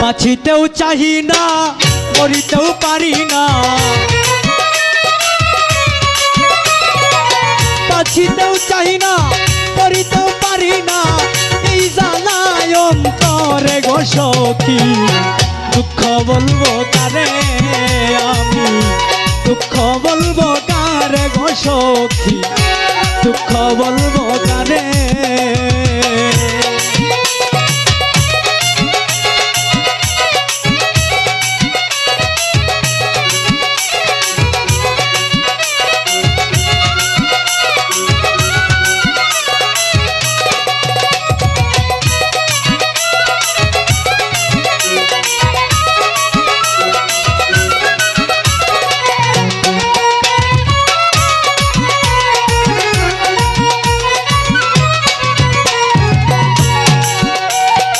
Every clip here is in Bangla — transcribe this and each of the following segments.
বাঁচিতেও চাহি না, মরিতেও পারি না, বাঁচিতেও চাহি না, মরিতেও পারি না, এই জ্বালায় অন্তরে গো সখী। দুঃখ বলবো কারে আমি, দুঃখ বলবো কারে গো সখী, দুঃখ বলবো কারে।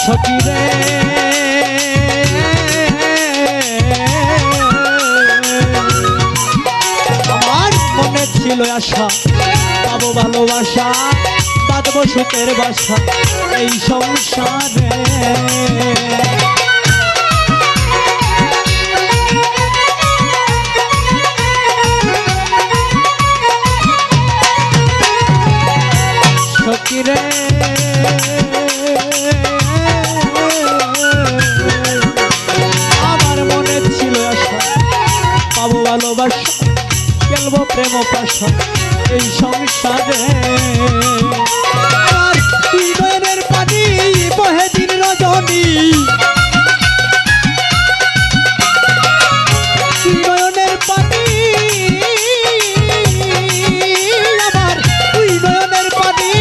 সখী রে আমার মনে ছিল আশা, পাবো ভালোবাসা, বাঁধবো সুখের বাসা এই সংসারে। সখী রে পাবো ভালোবাসা, খেলবো প্রেম পাশা এই সংসারে। আর তুই নয়নের পানি বহে দিন রজনী, তুই নয়নের পানি, আমার তুই নয়নের পানি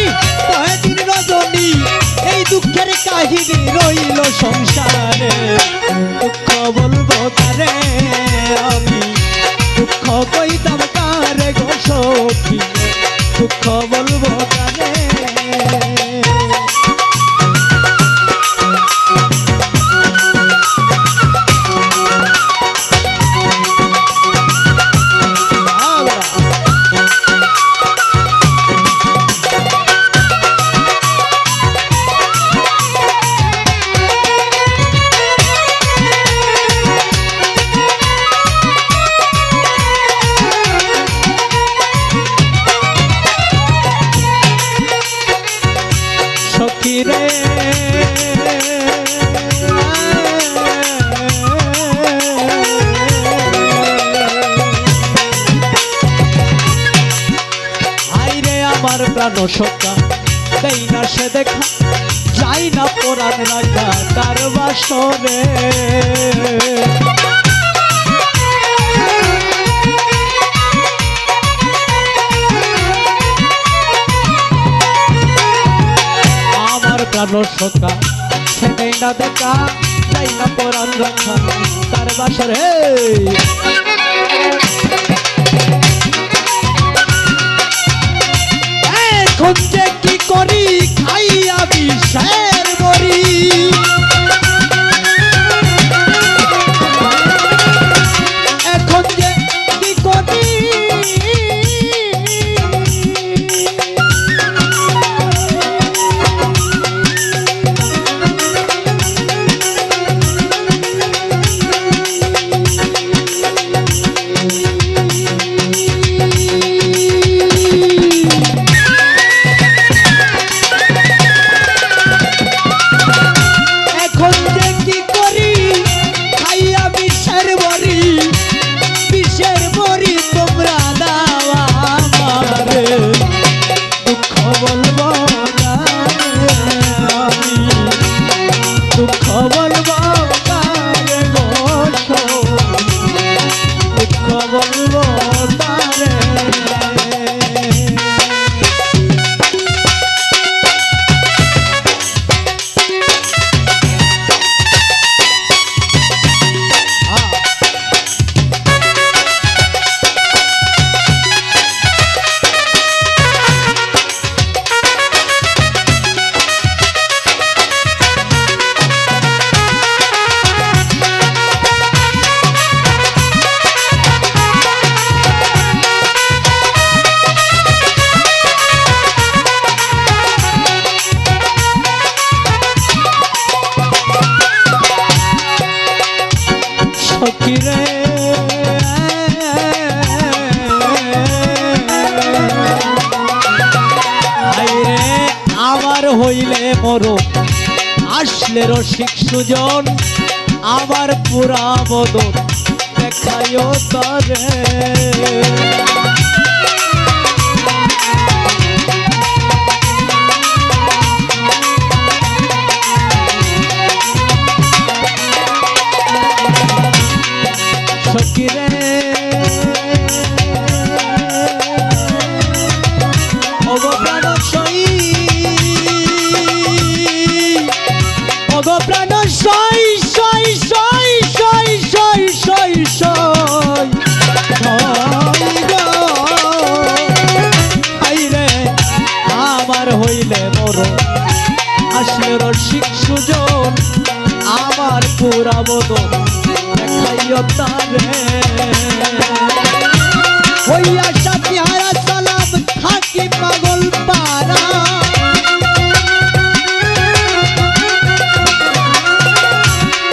বহে দিন রজনী, এই দুঃখের কাহিনী রইল সংসারে। দুঃখ বলবো কারে আমি, দুঃখ কইতাম কারে গো সখী, দুঃখ বলবো কারে। সখী রে আইরে আমার প্রাণ সখা, দেই না সে দেখা, যাই না পরাণ রাখা তার বাসরে। প্রাণ সখা সেটাই না দেখা, যাই না পরাণ রাখা তার বাসরে। এখন যে কি করি খাইয়া বিষের বড়ি, এখন যে কি করি সখী রে আইরে আমার হইলে মরো আসলে রসিক সুজন আমার পুরা বদন দেখাইও তরে সখী রে ওগো প্রাণ সই ওগো প্রাণ সই সই সই সই সই সই সই গো আইরে আমার হইলে মোর আসলে রসিক সুজন আমার পুরা বদন দেখাইও তারে ওই আশা তিহারা সালাম থাকি পাগল পারা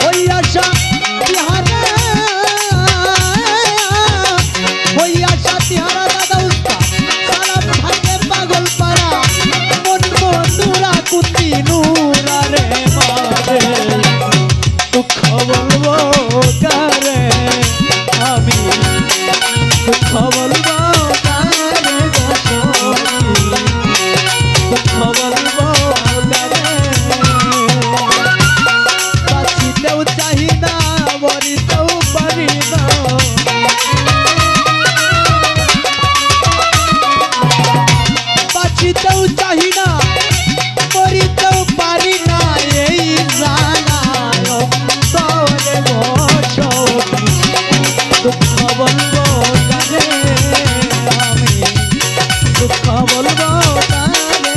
ওই আশা তিহারা দাদা উস্তাদ সালাম থাকে পাগল পারা মন মনুরা কুতি নুরা রে মারে দুঃখ বলবো কারে আমি দুঃখ বলবো কারে দুঃখ বলবো কারে বাঁচিতেও চাহি না মরিতেও পারি না বাঁচিতেও চাহি না মরিতেও পারি না এই জানায় অন্তরে বসতি দুঃখ বলবো কারে আমি দুঃখ বলবো কারে